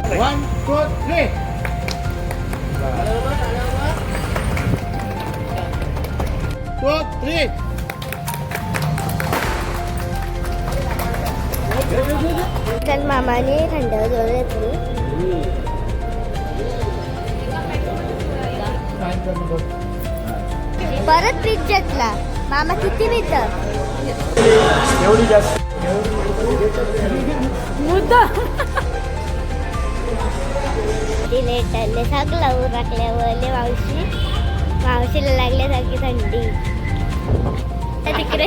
1, 2, 3. Two, three. तर मामाने थंडावर जोर घेतली. परत पीक घेतला. मामा किती मिळतं? एवढी जास्त. लेट आले सगळं उरकल्यावर मावशीला लागल्यासारखी थंडी तिकडे.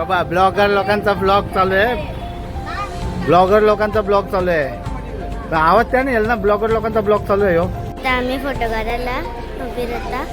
बा ब्लॉगर लोकांचा ब्लॉग चालू आहे. ब्लॉगर लोकांचा ब्लॉग चालू आहे. तर आवाज त्या नाही ना. ब्लॉगर लोकांचा ब्लॉग चालू आहे. तर आम्ही फोटो काढायला उभी राहता.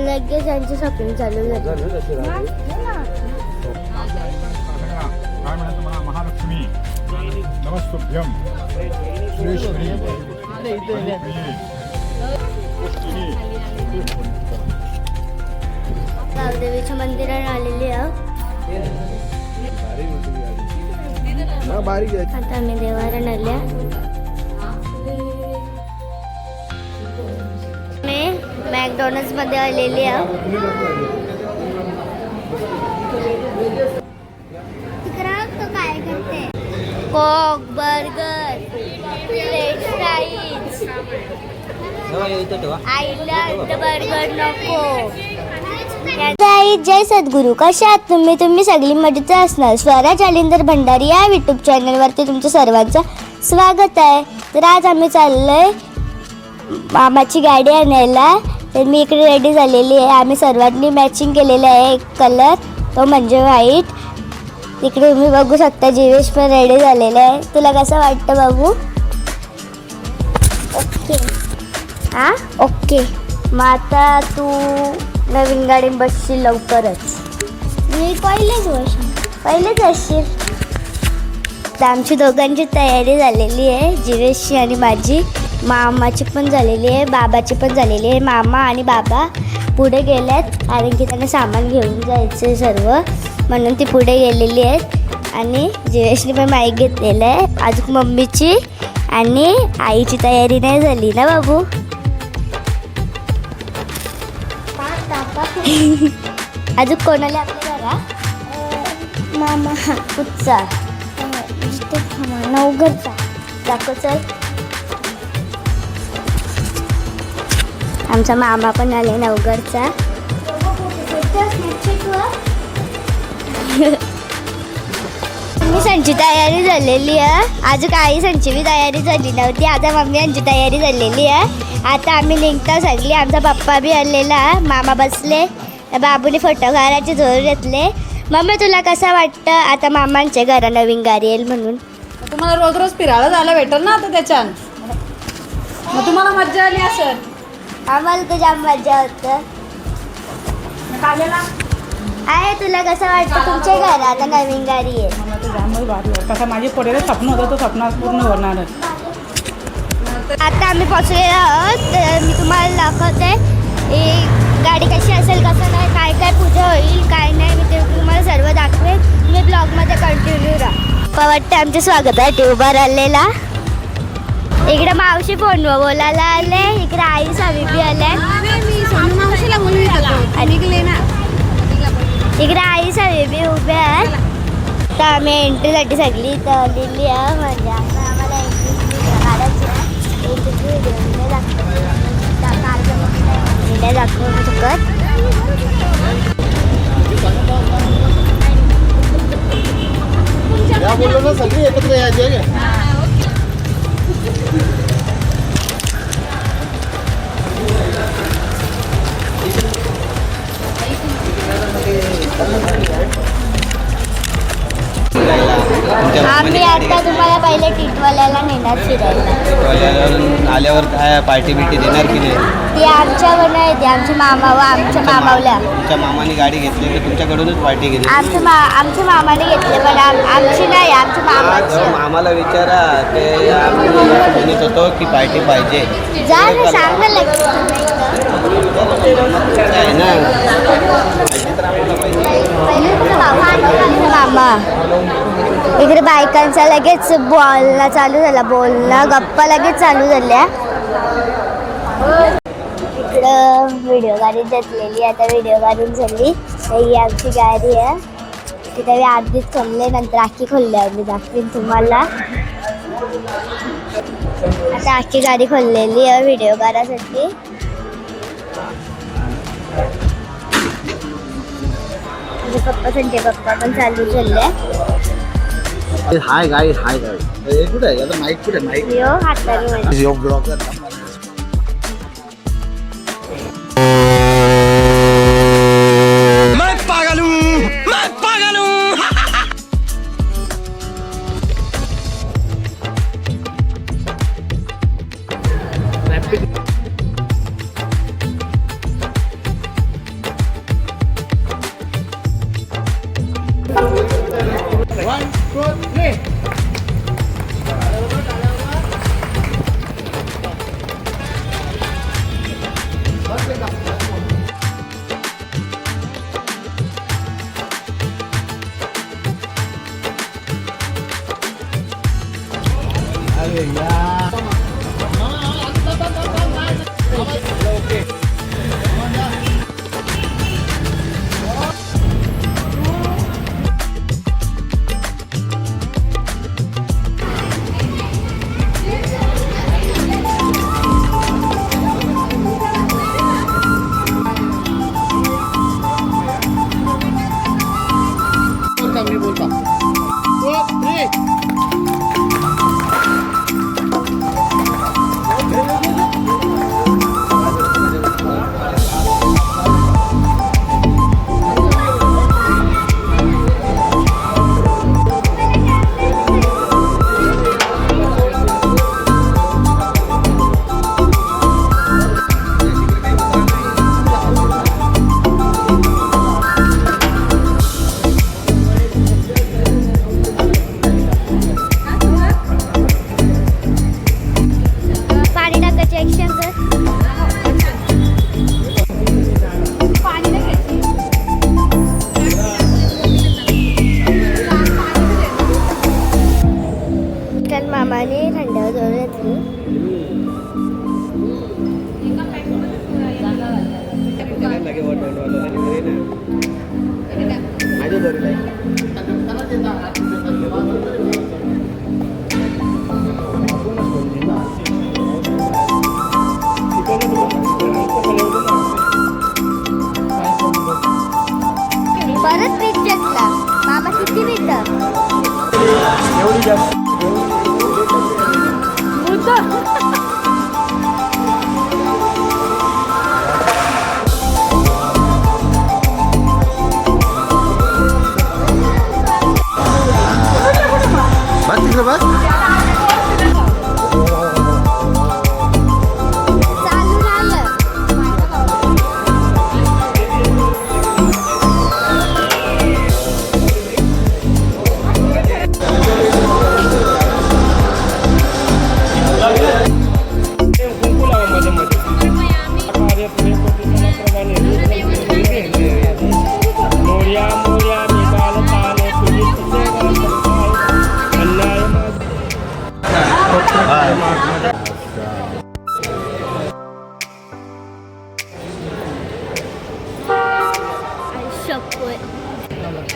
लगेच यांची शॉपिंग चालू झाली. महालक्ष्मी नमस्तुभ्यम सुरेश्वरी गावदेवीच्या मंदिरात आलेली आहोत. आता आम्ही देवाला आल्या. मी मॅकडॉनल्ड्स मध्ये आलेली आहोत. काय करते? कोक, बर्गर, फ्रेंच फ्राईज. आईला बर्गर नको. जय सद्गुरू. कशा आहात तुम्ही सगळी मजेत असणार. स्वरा जालिंदर भंडारी या यूट्यूब चॅनलवरती तुमचं सर्वांचं स्वागत आहे. तर आज आम्ही चाललोय मामाची गाडी आणायला. तर मी इकडे रेडी झालेली आहे. आम्ही सर्वांनी मॅचिंग केलेलं आहे. एक कलर तो म्हणजे व्हाईट. तिकडे तुम्ही बघू शकता जीवेश पण रेडी झालेला आहे. तुला कसं वाटतं बाबू? ओके. हां ओके. मग आता तू नवीन गाडी बसशील लवकरच. मी पहिलेच असशील. तर आमची दोघांची तयारी झालेली आहे. जीवेशची आणि माझी. मामाची पण झालेली आहे. बाबाची पण झालेली आहे. मामा आणि बाबा पुढे गेल्यात कारण की त्यांना सामान घेऊन जायचं सर्व, म्हणून ती पुढे गेलेली आहेत. आणि जीवेशने पण माईक घेतलेलं आहे. अजून मम्मीची आणि आईची तयारी नाही झाली ना बाबू? अजून कोणाला आपल्या घरा? मामा कुठचा? नवघरचा. दाखव चल. आमचा मामा पण आले नवघरचा. संची तयारी झालेली आहे. आज काही संची बी तयारी झाली नव्हती. आता मम्मी यांची तयारी झालेली आहे. आता आम्ही निघतो सगळी. आमचा पप्पा बी आलेला. मामा बसले. बाबूने फोटो काढायचे जोर घेतले. मम्मी तुला कसं वाटतं आता मामांच्या घरा नवीन गाडी येईल म्हणून? तुम्हाला रोज रोज फिरायला जायला भेटेल ना आता त्याच्यात. मग तुम्हाला मज्जा आली असेल. आम्हाला तर जाम मजा होतं. आहे. तुला कसं वाटतं तुमच्या घरात आता नवीन गाडी आहे? मला तर जामच भारी वाटतं. कसं माझे पडेल स्वप्न होतं तो स्वप्न पूर्ण होणार. आता आम्ही पोचलेलो आहोत. तर मी तुम्हाला दाखवते ही गाडी कशी असेल, कसं नाही, काय काय पूजा होईल, काय नाही, मी ते तुम्हाला सर्व दाखवेन. तुम्ही ब्लॉगमध्ये कंटिन्यू राहा. वाटतं आमचं स्वागत आहे उभा राहिलेला. इकडे मावशी फोनवर बोलायला आले. इकडे आई साविबी आल्या. इकडे आई साविबी उभ्या आहेत. तर आम्ही एंट्रीसाठी सगळी तर आलेली आहे. म्हणजे आम्हाला एंट्री काढायची आहे. दाखवू शकत. सगळी एकत्र यायची. आम्ही आता तुम्हाला पहिले टिटवाल्याला नेणार फिरायला. आल्यावर काय पार्टी बिटी देणार की नाही? ती आमच्यावर नाही, ती आमच्या आमच्या मामावल्या. तुमच्या मामाने गाडी घेतली तर तुमच्याकडूनच पार्टी घेतली. आमच्या मामाने घेतले पण आमची नाही, आमच्या मामाची. मामाला विचारा. ते आम्ही म्हणत होतो की पार्टी पाहिजे. जा ना, सांग ना लगेच. आहे ना. पहिले तुझा भाऊ मामा इकडे बायकांचा लगेच बोलणं चालू झाला, बोलणं गप्पा लगेच चालू झाल्या. इकडं व्हिडिओ गाडी घेतलेली, आता व्हिडिओ काढून झाली. ही आमची गाडी आहे, तिथे मी आधीच खोलले, नंतर आखी खोलली मी दाखवीन तुम्हाला. आता आखी गाडी खोललेली आहे व्हिडिओ काढायसाठी. पप्पा पण चालू झाले. हाय गाईड, हाय गाईड. कुठे आहे आता? माईक कुठे? माईक यो हाताने यो ब्लॉगर. मी बोलता. मामाने थंडावर जोर घेतली. परत पीठ घेतला. मामा किती मिनिटं? एवढी जास्त बस. चालू झालं.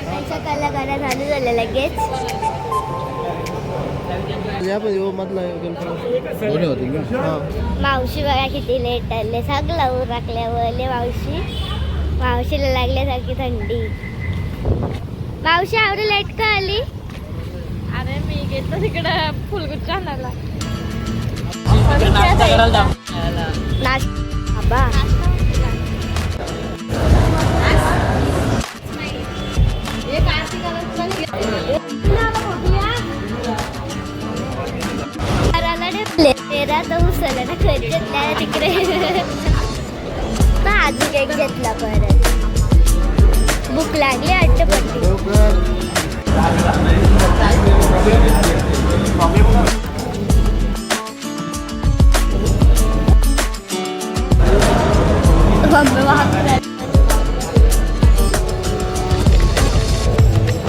त्यांच्या कलाकारा चालू झालं लगेच. मावशी बघा किती लेट आले, सगळं उरकल्यावर मावशी. मावशीला लागल्यासारखी थंडी. मावशी आवडे लेट का आली? अरे मी गेलो तिकडे फुलगुच्चा आणायला. आबा तेरा तर उसला ना घेतल्या तिकडे. अजून एक घेतला परत. भूक लागली अट्टपट्टी.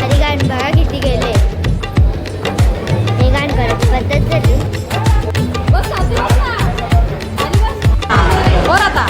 अरे गाण बघा गेले. हे गाण करायची पद्धत झाली. वर आता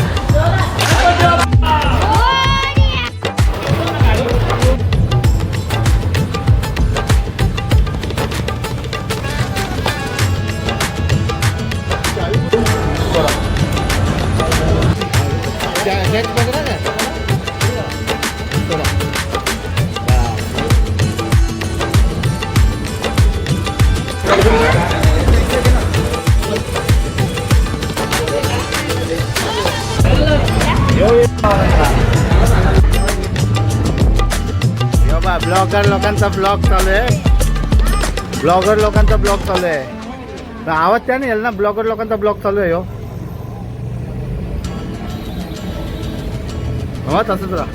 ब्लॉगर लोकांचा ब्लॉग चालू आहे. ब्लॉगर लोकांचा ब्लॉग चालू आहे. आवाज त्या नाही येईल ना. ब्लॉगर लोकांचा ब्लॉग चालू आहे. हो तसंच राहा.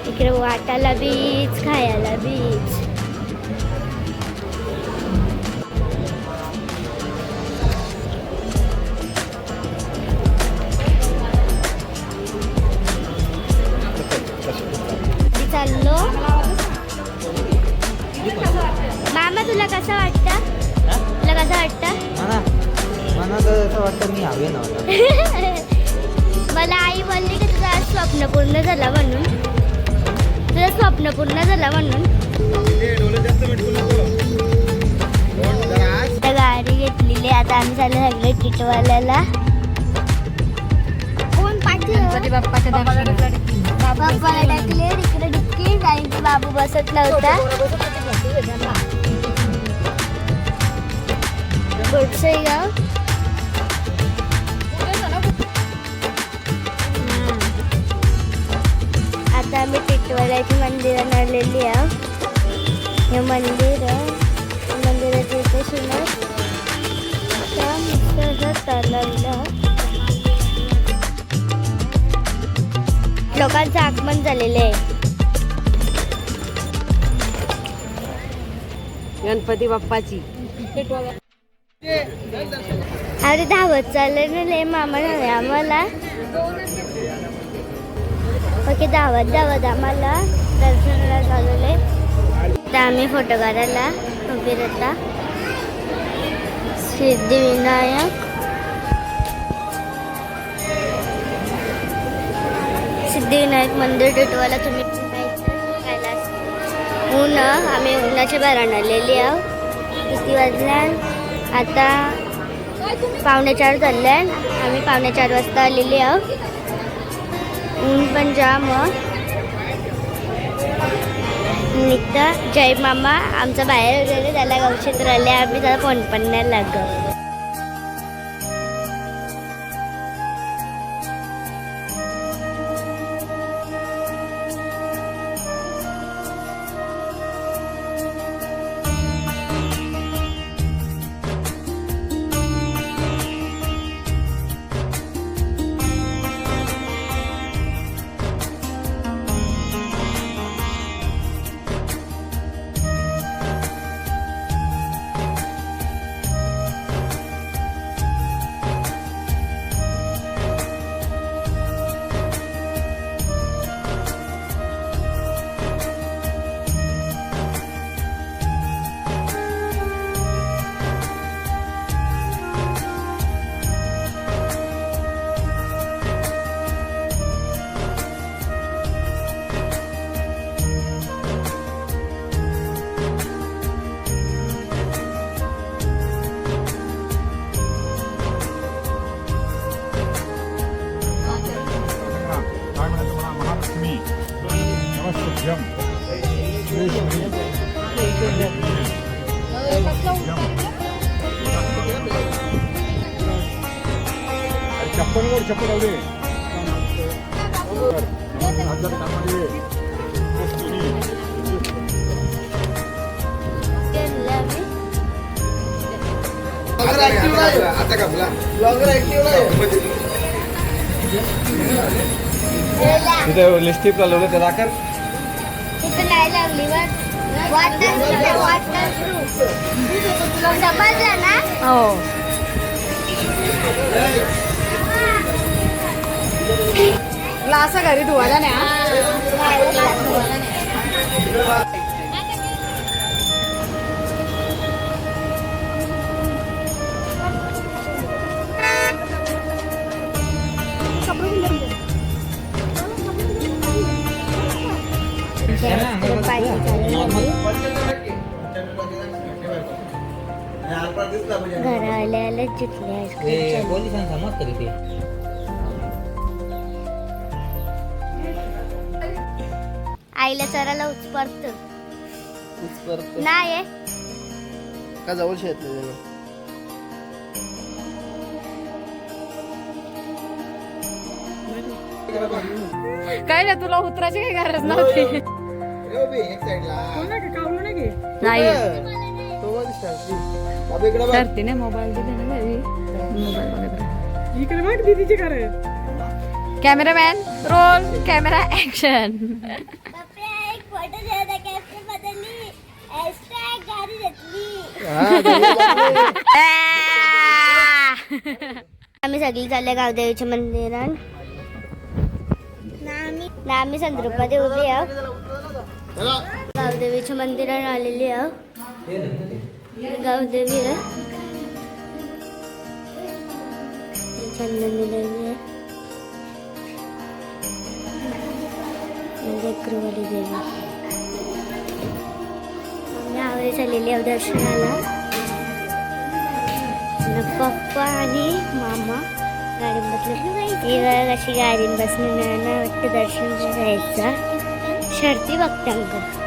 इकडे वाटायला बीच, खायला बीच. चाललो. मामा तुला कसं वाटतं? तुला कसं वाटतं? मला तर असं वाटतं मी हवे नव्हतं. मला आई बोलली की तुझं आज स्वप्न पूर्ण झालं म्हणून. तुझं स्वप्न पूर्ण झालं म्हणून. आता गाडी घेतलेली. आता आम्ही चाललो सगळे टिटवाल्याला. कोण पाठी? गणपती बाप्पाच्या दर्शनासाठी बाप्पाला टाकले तिकडे डिक्की. कारण की बाबू बसत नव्हता. गोडसे गाव. आता आम्ही टिटवाल्याची मंदिरात आलेली आहोत. हे मंदिराच्या इथे सुमार त्या मस्त तलावला लोकांचं आगमन झालेलं आहे. गणपती बाप्पाची अरे धावत चाललं ना लय. मामा नाही आम्हाला. ओके धावत आम्हाला दर्शनाला चालवलं आहे. तर आम्ही फोटो काढायला उभी राहता. सिद्धिविनायक मंदिर टिटवाला तुम्ही कैलास. आम्ही उन्हाच्या बाहेर आलेली आहोत. किती वाजल्या? आता 3:45 झाले. आम्ही 4:45 वाजता आलेली आहोत. ऊन पण जाम निघता. जय मामा आमचा बाहेर गेले. त्याला गवशीत राहिले. आम्ही त्याला फोन पण नाही लागत. चप्पल लावले. तिथे लिस्टिप लावलं त्याला कर. तिथे नाही लागली समजलं ना. हो असं घरी धुवायला नाही हा? घरा आल्या जिथले आईस्क्रीम पोलिसांसमोर तरी ते आईला चराला उचपडत नाही का जवळ शेत काय नाही तुला उतरायची काही गरज नव्हती नाही करते मोबाईल दिले ना mobile cameraman roll camera action एक फोटो कॅप्शन बदलली गाडी घेतली आम्ही सगळी चालले गावदेवीच्या मंदिरात ना आम्ही संदर्भामध्ये उभी आहोत गावदेवीच्या मंदिरात आलेली आहोत गावदेवी आहे चंदनी देवी आहे लेकरवाली देवी आम्ही आवडी चाललेली आहोत दर्शनाला पप्पा आणि मामा गाडी बसले अशी गाडी बसणं वाटतं दर्शन घ्यायचं शर्ती बघते uncle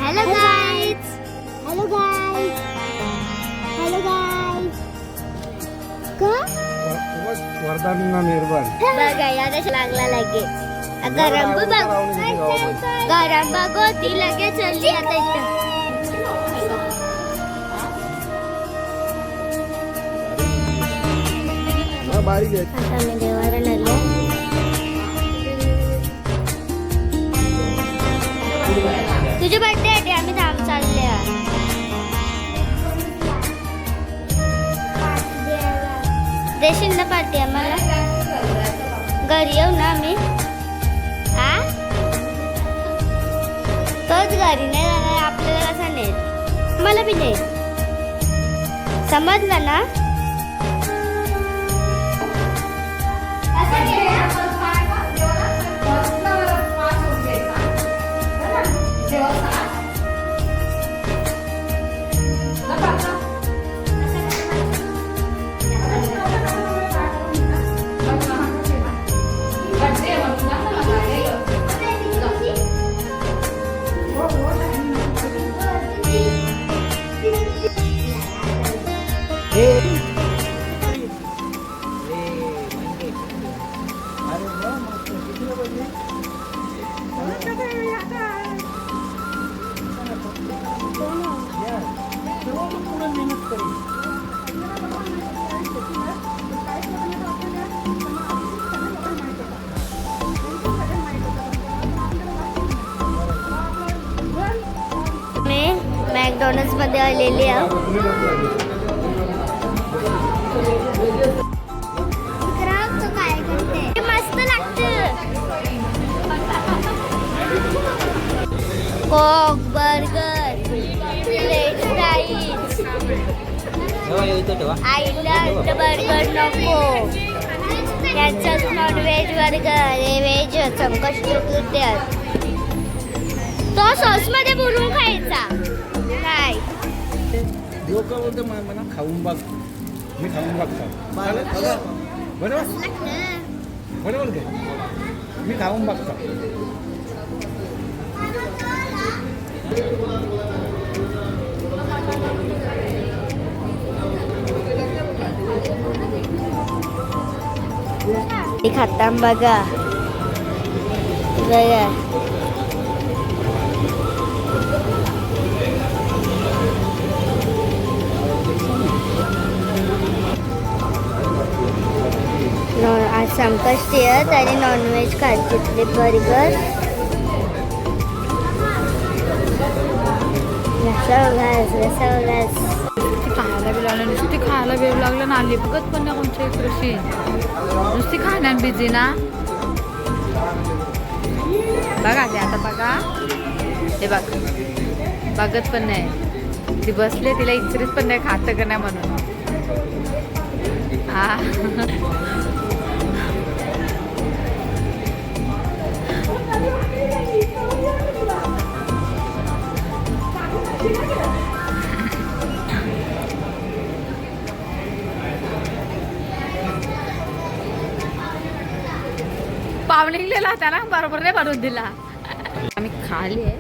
hello guys hello guys hello guys वरदान निर्माण बघा यादच लागला लगेच गरम बघ गरम बघ ती लगेच चलली आता इथं बारीक आहे आता आम्ही देवाला आलो तुझे बर्थडे आहे आम्ही धाम चालले देशील ना पार्टी आम्हाला घरी येऊ ना आम्ही आ तोच घरी नाही जाणार आपल्याला कसा नाही मला बी नाही समजलं ना मॅकडॉनल्ड्स मध्ये आलेली आहे मस्त लागतं कोक बर्गर फ्रेंच फ्राईज आईला बर्गर नको त्यांचं नॉनव्हेज बर्गर हे व्हेज कष्ट द्या तो सॉस मध्ये बुडवून खायचा काय लोक बोलते मला खाऊन बघ मी खाऊन बघतो बरोबर बरोबर ते मी खाऊन बघतो खाता बघा बघा आज संकष्टी आहे त्याने नॉनव्हेज खायचे बर्गर खायला बी लागलं, नुसती खायला वेळ लागलं ना, लिपकत पण नाही कोणच्या इकडची, नुसती खाण्यात बिझी ना. बघा ते आता बघा, हे बघ बघत पण नाही, ती बसले, तिला इचरीत पण नाही खातं का नाही म्हणून. हा पाहुणे गेलेला होता ना, बरोबर नाही बनवून दिला. आम्ही खाली आहे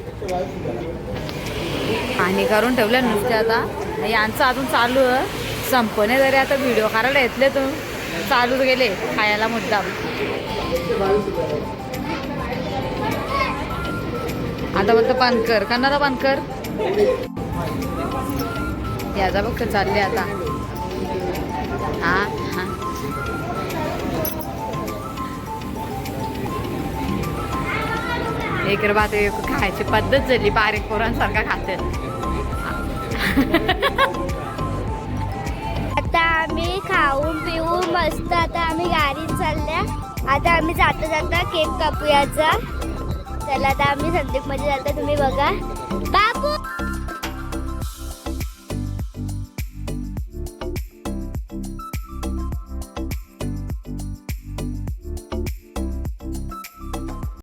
आणि करून ठेवलं नुसते. आता यांचं अजून चालू आहे, संपणे जरी आता व्हिडिओ करायला येतले तू, चालूच गेले खायला मुद्दाम. आता बोलतो पानकर, करणार पानकर, याचा बघ चालले आता. हा हा एक बात खायची पद्धत झाली, बारीक पोरांसारखा खाते. आता आम्ही खाऊन पिऊन मस्त आता आम्ही गाडीत चालल्या. आता आम्ही जाता जाता केक कापूयाचा. चला आता आम्ही संदीपमध्ये जाता, तुम्ही बघा. बाय.